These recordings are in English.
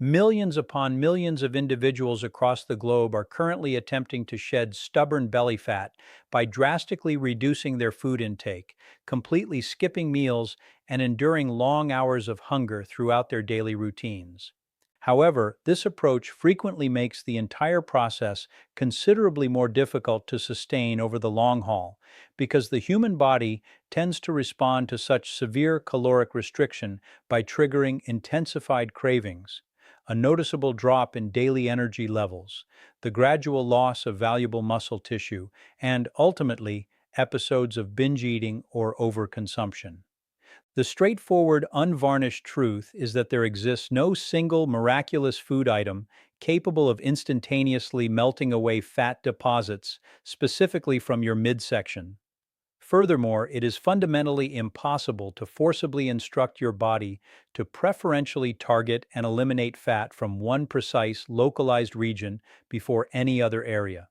Millions upon millions of individuals across the globe are currently attempting to shed stubborn belly fat by drastically reducing their food intake, completely skipping meals, and enduring long hours of hunger throughout their daily routines. However, this approach frequently makes the entire process considerably more difficult to sustain over the long haul, because the human body tends to respond to such severe caloric restriction by triggering intensified cravings, a noticeable drop in daily energy levels, the gradual loss of valuable muscle tissue, and ultimately, episodes of binge eating or overconsumption. The straightforward, unvarnished truth is that there exists no single miraculous food item capable of instantaneously melting away fat deposits, specifically from your midsection. Furthermore, it is fundamentally impossible to forcibly instruct your body to preferentially target and eliminate fat from one precise, localized region before any other area.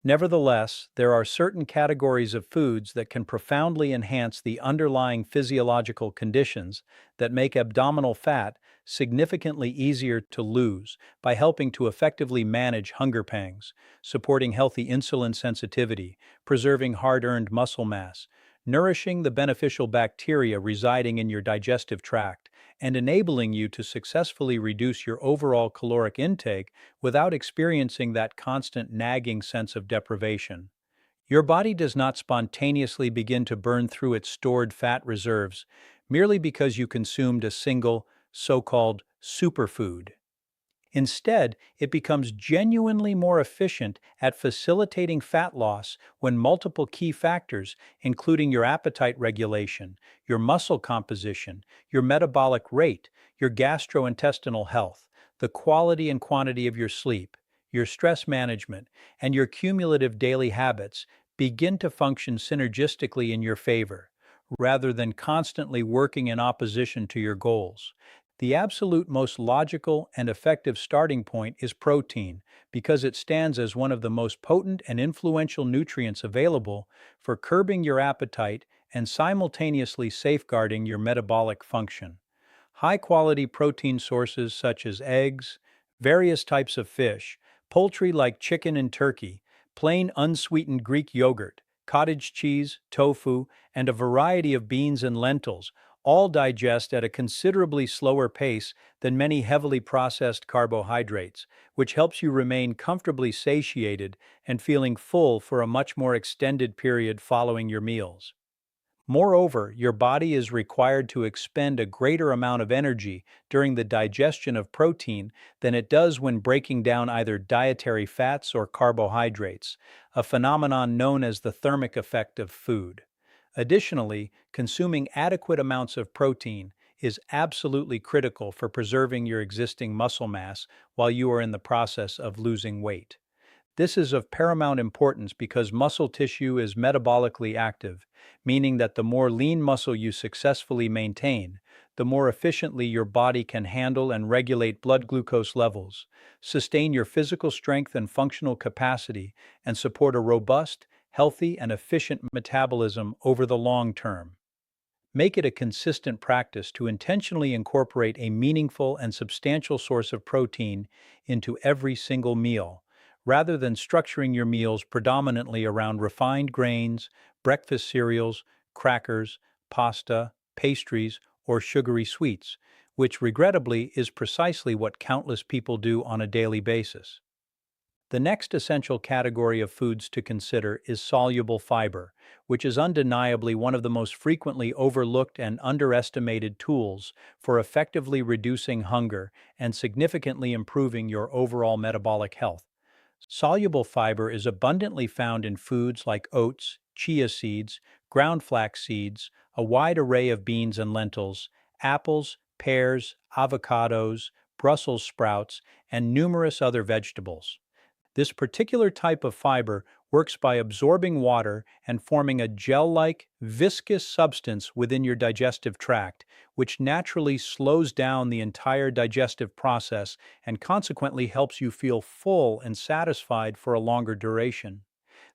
Nevertheless, there are certain categories of foods that can profoundly enhance the underlying physiological conditions that make abdominal fat significantly easier to lose by helping to effectively manage hunger pangs, supporting healthy insulin sensitivity, preserving hard earned muscle mass, nourishing the beneficial bacteria residing in your digestive tract, and enabling you to successfully reduce your overall caloric intake without experiencing that constant nagging sense of deprivation. Your body does not spontaneously begin to burn through its stored fat reserves merely because you consumed a single, so called superfood. Instead, it becomes genuinely more efficient at facilitating fat loss when multiple key factors, including your appetite regulation, your muscle composition, your metabolic rate, your gastrointestinal health, the quality and quantity of your sleep, your stress management, and your cumulative daily habits, begin to function synergistically in your favor, rather than constantly working in opposition to your goals. The absolute most logical and effective starting point is protein because it stands as one of the most potent and influential nutrients available for curbing your appetite and simultaneously safeguarding your metabolic function. High quality protein sources such as eggs, various types of fish, poultry like chicken and turkey, plain unsweetened Greek yogurt, cottage cheese, tofu, and a variety of beans and lentils all digest at a considerably slower pace than many heavily processed carbohydrates, which helps you remain comfortably satiated and feeling full for a much more extended period following your meals. Moreover, your body is required to expend a greater amount of energy during the digestion of protein than it does when breaking down either dietary fats or carbohydrates, a phenomenon known as the thermic effect of food. Additionally, consuming adequate amounts of protein is absolutely critical for preserving your existing muscle mass while you are in the process of losing weight. This is of paramount importance because muscle tissue is metabolically active, meaning that the more lean muscle you successfully maintain, the more efficiently your body can handle and regulate blood glucose levels, sustain your physical strength and functional capacity, and support a robust, healthy, and efficient metabolism over the long term. Make it a consistent practice to intentionally incorporate a meaningful and substantial source of protein into every single meal, rather than structuring your meals predominantly around refined grains, breakfast cereals, crackers, pasta, pastries, or sugary sweets, which regrettably is precisely what countless people do on a daily basis. The next essential category of foods to consider is soluble fiber, which is undeniably one of the most frequently overlooked and underestimated tools for effectively reducing hunger and significantly improving your overall metabolic health. Soluble fiber is abundantly found in foods like oats, chia seeds, ground flax seeds, a wide array of beans and lentils, apples, pears, avocados, Brussels sprouts, and numerous other vegetables. This particular type of fiber works by absorbing water and forming a gel-like, viscous substance within your digestive tract, which naturally slows down the entire digestive process and consequently helps you feel full and satisfied for a longer duration.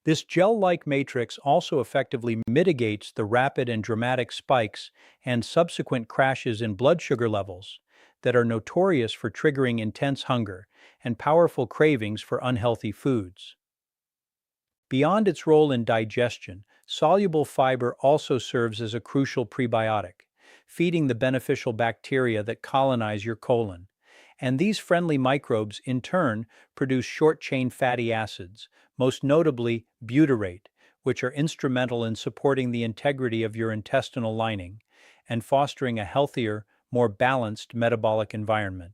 This gel-like matrix also effectively mitigates the rapid and dramatic spikes and subsequent crashes in blood sugar levels that are notorious for triggering intense hunger and powerful cravings for unhealthy foods. Beyond its role in digestion, soluble fiber also serves as a crucial prebiotic, feeding the beneficial bacteria that colonize your colon. And these friendly microbes, in turn, produce short chain fatty acids, most notably butyrate, which are instrumental in supporting the integrity of your intestinal lining and fostering a healthier, more balanced metabolic environment.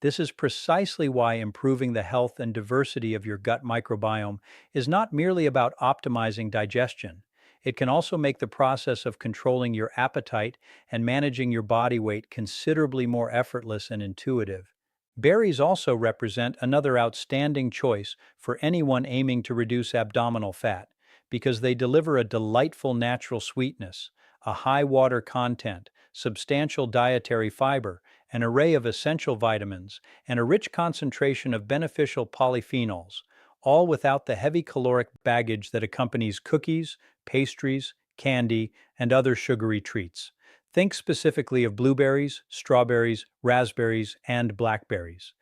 This is precisely why improving the health and diversity of your gut microbiome is not merely about optimizing digestion. It can also make the process of controlling your appetite and managing your body weight considerably more effortless and intuitive. Berries also represent another outstanding choice for anyone aiming to reduce abdominal fat because they deliver a delightful natural sweetness, a high water content, substantial dietary fiber, an array of essential vitamins, and a rich concentration of beneficial polyphenols, all without the heavy caloric baggage that accompanies cookies, pastries, candy, and other sugary treats. Think specifically of blueberries, strawberries, raspberries, and blackberries.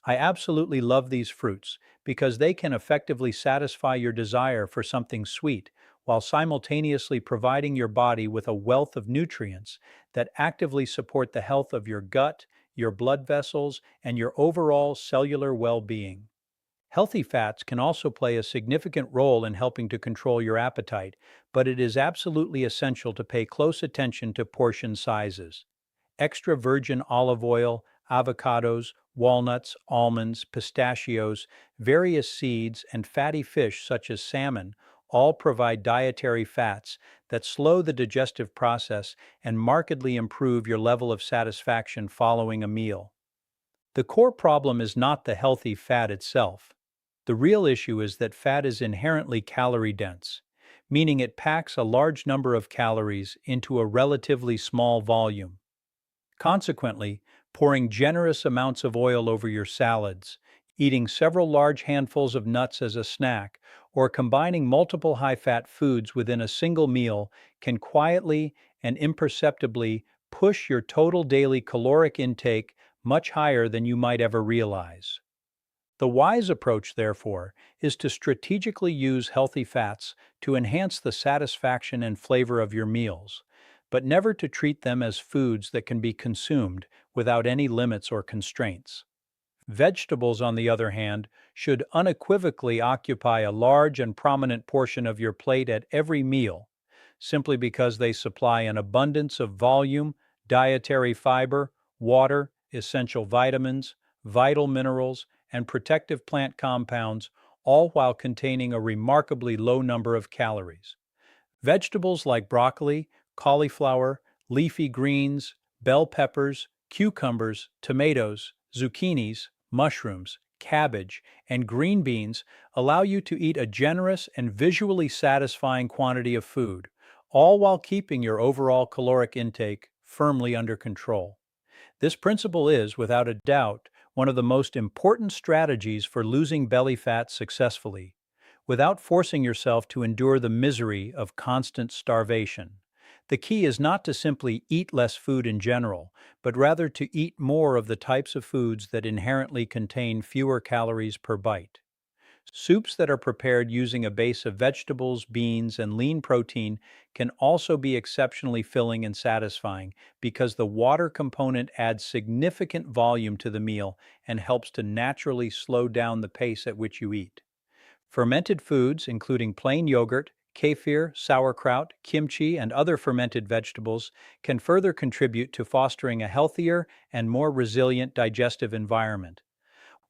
I absolutely love these fruits because they can effectively satisfy your desire for something sweet while simultaneously providing your body with a wealth of nutrients that actively support the health of your gut, your blood vessels, and your overall cellular well being. Healthy fats can also play a significant role in helping to control your appetite, but it is absolutely essential to pay close attention to portion sizes. Extra virgin olive oil, avocados, walnuts, almonds, pistachios, various seeds, and fatty fish such as salmon all provide dietary fats that slow the digestive process and markedly improve your level of satisfaction following a meal. The core problem is not the healthy fat itself. The real issue is that fat is inherently calorie dense, meaning it packs a large number of calories into a relatively small volume. Consequently, pouring generous amounts of oil over your salads, eating several large handfuls of nuts as a snack, or combining multiple high fat foods within a single meal can quietly and imperceptibly push your total daily caloric intake much higher than you might ever realize. The wise approach, therefore, is to strategically use healthy fats to enhance the satisfaction and flavor of your meals, but never to treat them as foods that can be consumed without any limits or constraints. Vegetables, on the other hand, should unequivocally occupy a large and prominent portion of your plate at every meal, simply because they supply an abundance of volume, dietary fiber, water, essential vitamins, vital minerals, and protective plant compounds, all while containing a remarkably low number of calories. Vegetables like broccoli, cauliflower, leafy greens, bell peppers, cucumbers, tomatoes, zucchinis, mushrooms, cabbage, and green beans allow you to eat a generous and visually satisfying quantity of food, all while keeping your overall caloric intake firmly under control. This principle is, without a doubt, one of the most important strategies for losing belly fat successfully, without forcing yourself to endure the misery of constant starvation. The key is not to simply eat less food in general, but rather to eat more of the types of foods that inherently contain fewer calories per bite. Soups that are prepared using a base of vegetables, beans, and lean protein can also be exceptionally filling and satisfying because the water component adds significant volume to the meal and helps to naturally slow down the pace at which you eat. Fermented foods, including plain yogurt, kefir, sauerkraut, kimchi, and other fermented vegetables, can further contribute to fostering a healthier and more resilient digestive environment.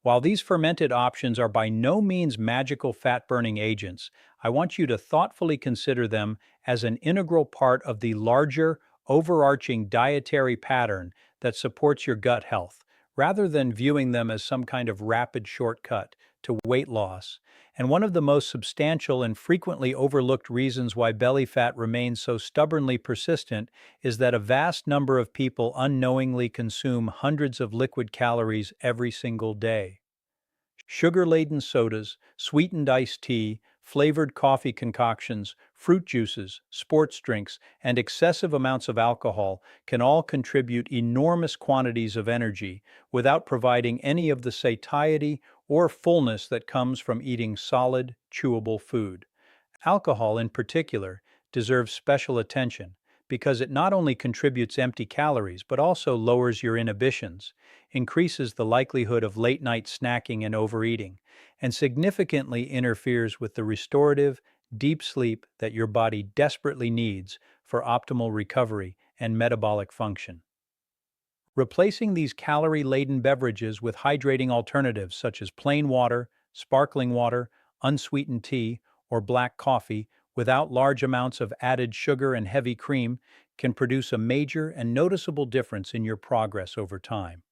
While these fermented options are by no means magical fat-burning agents, I want you to thoughtfully consider them as an integral part of the larger, overarching dietary pattern that supports your gut health, rather than viewing them as some kind of rapid shortcut to weight loss. And one of the most substantial and frequently overlooked reasons why belly fat remains so stubbornly persistent is that a vast number of people unknowingly consume hundreds of liquid calories every single day. Sugar-laden sodas, sweetened iced tea, flavored coffee concoctions, fruit juices, sports drinks, and excessive amounts of alcohol can all contribute enormous quantities of energy without providing any of the satiety or fullness that comes from eating solid, chewable food. Alcohol, in particular, deserves special attention because it not only contributes empty calories but also lowers your inhibitions, increases the likelihood of late night snacking and overeating, and significantly interferes with the restorative, deep sleep that your body desperately needs for optimal recovery and metabolic function. Replacing these calorie laden beverages with hydrating alternatives such as plain water, sparkling water, unsweetened tea, or black coffee without large amounts of added sugar and heavy cream can produce a major and noticeable difference in your progress over time.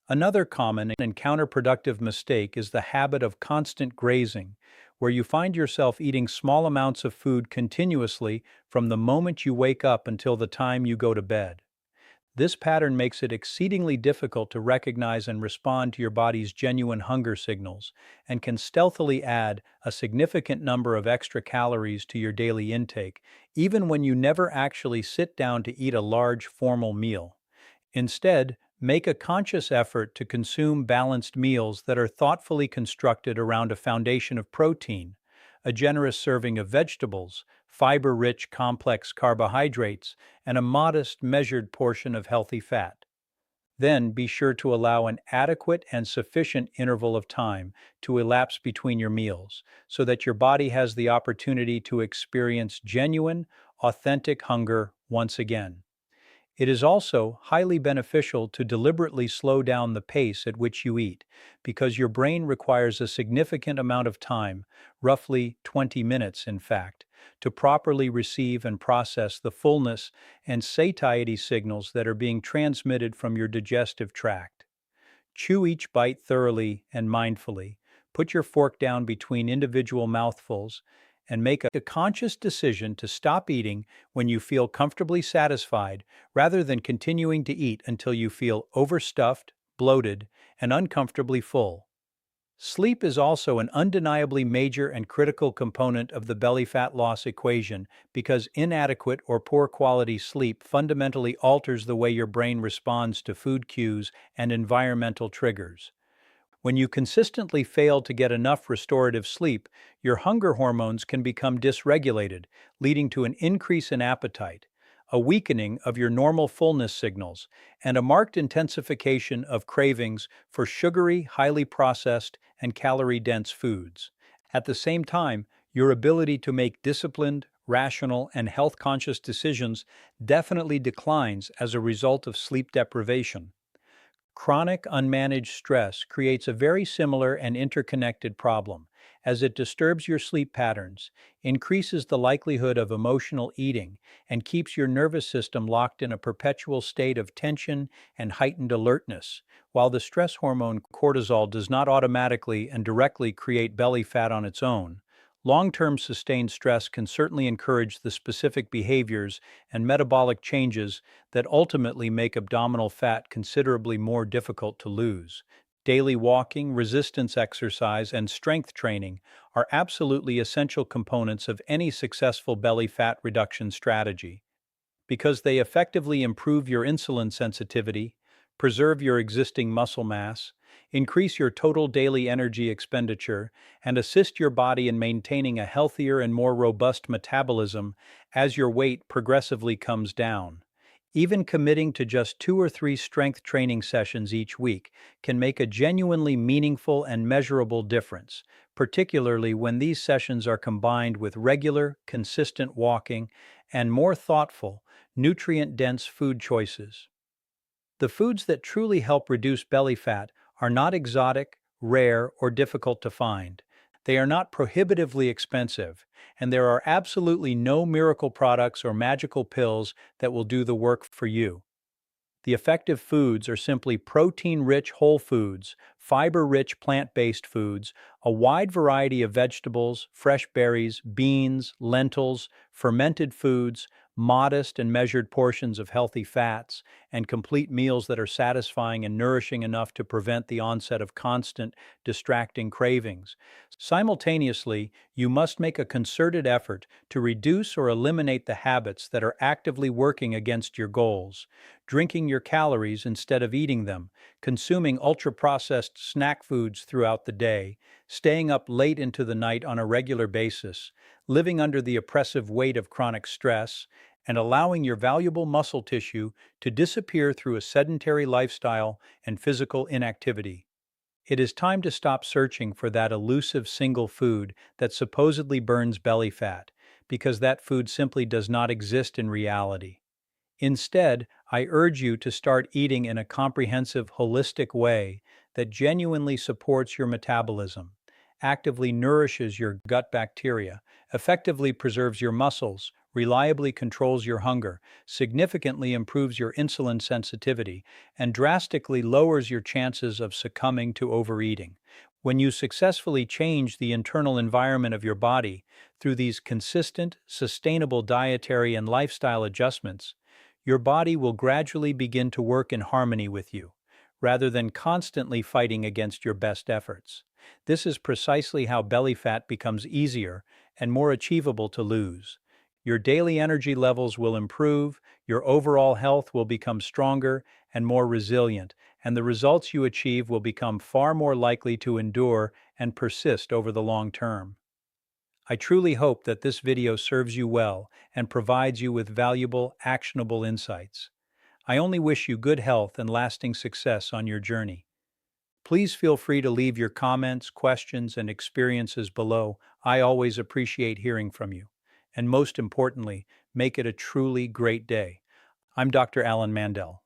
Another common and counterproductive mistake is the habit of constant grazing, where you find yourself eating small amounts of food continuously from the moment you wake up until the time you go to bed. This pattern makes it exceedingly difficult to recognize and respond to your body's genuine hunger signals and can stealthily add a significant number of extra calories to your daily intake, even when you never actually sit down to eat a large formal meal. Instead, make a conscious effort to consume balanced meals that are thoughtfully constructed around a foundation of protein, a generous serving of vegetables, fiber rich complex carbohydrates, and a modest, measured portion of healthy fat. Then be sure to allow an adequate and sufficient interval of time to elapse between your meals so that your body has the opportunity to experience genuine, authentic hunger once again. It is also highly beneficial to deliberately slow down the pace at which you eat, because your brain requires a significant amount of time, roughly 20 minutes in fact, to properly receive and process the fullness and satiety signals that are being transmitted from your digestive tract. Chew each bite thoroughly and mindfully. Put your fork down between individual mouthfuls and make a conscious decision to stop eating when you feel comfortably satisfied rather than continuing to eat until you feel overstuffed, bloated, and uncomfortably full. Sleep is also an undeniably major and critical component of the belly fat loss equation because inadequate or poor quality sleep fundamentally alters the way your brain responds to food cues and environmental triggers. When you consistently fail to get enough restorative sleep, your hunger hormones can become dysregulated, leading to an increase in appetite, a weakening of your normal fullness signals, and a marked intensification of cravings for sugary, highly processed, and calorie-dense foods. At the same time, your ability to make disciplined, rational, and health-conscious decisions definitely declines as a result of sleep deprivation. Chronic unmanaged stress creates a very similar and interconnected problem, as it disturbs your sleep patterns, increases the likelihood of emotional eating, and keeps your nervous system locked in a perpetual state of tension and heightened alertness. While the stress hormone cortisol does not automatically and directly create belly fat on its own, long-term sustained stress can certainly encourage the specific behaviors and metabolic changes that ultimately make abdominal fat considerably more difficult to lose. Daily walking, resistance exercise, and strength training are absolutely essential components of any successful belly fat reduction strategy because they effectively improve your insulin sensitivity, preserve your existing muscle mass, increase your total daily energy expenditure, and assist your body in maintaining a healthier and more robust metabolism as your weight progressively comes down. Even committing to just 2 or 3 strength training sessions each week can make a genuinely meaningful and measurable difference, particularly when these sessions are combined with regular, consistent walking and more thoughtful, nutrient-dense food choices. The foods that truly help reduce belly fat are not exotic, rare, or difficult to find. They are not prohibitively expensive, and there are absolutely no miracle products or magical pills that will do the work for you. The effective foods are simply protein-rich whole foods, fiber-rich plant-based foods, a wide variety of vegetables, fresh berries, beans, lentils, fermented foods, modest and measured portions of healthy fats, and complete meals that are satisfying and nourishing enough to prevent the onset of constant, distracting cravings. Simultaneously, you must make a concerted effort to reduce or eliminate the habits that are actively working against your goals, drinking your calories instead of eating them, consuming ultra-processed snack foods throughout the day, staying up late into the night on a regular basis, living under the oppressive weight of chronic stress, and allowing your valuable muscle tissue to disappear through a sedentary lifestyle and physical inactivity. It is time to stop searching for that elusive single food that supposedly burns belly fat, because that food simply does not exist in reality. Instead, I urge you to start eating in a comprehensive, holistic way that genuinely supports your metabolism, actively nourishes your gut bacteria, effectively preserves your muscles, reliably controls your hunger, significantly improves your insulin sensitivity, and drastically lowers your chances of succumbing to overeating. When you successfully change the internal environment of your body through these consistent, sustainable dietary and lifestyle adjustments, your body will gradually begin to work in harmony with you, rather than constantly fighting against your best efforts. This is precisely how belly fat becomes easier and more achievable to lose. Your daily energy levels will improve, your overall health will become stronger and more resilient, and the results you achieve will become far more likely to endure and persist over the long term. I truly hope that this video serves you well and provides you with valuable, actionable insights. I only wish you good health and lasting success on your journey. Please feel free to leave your comments, questions, and experiences below. I always appreciate hearing from you. And most importantly, make it a truly great day. I'm Dr. Alan Mandell.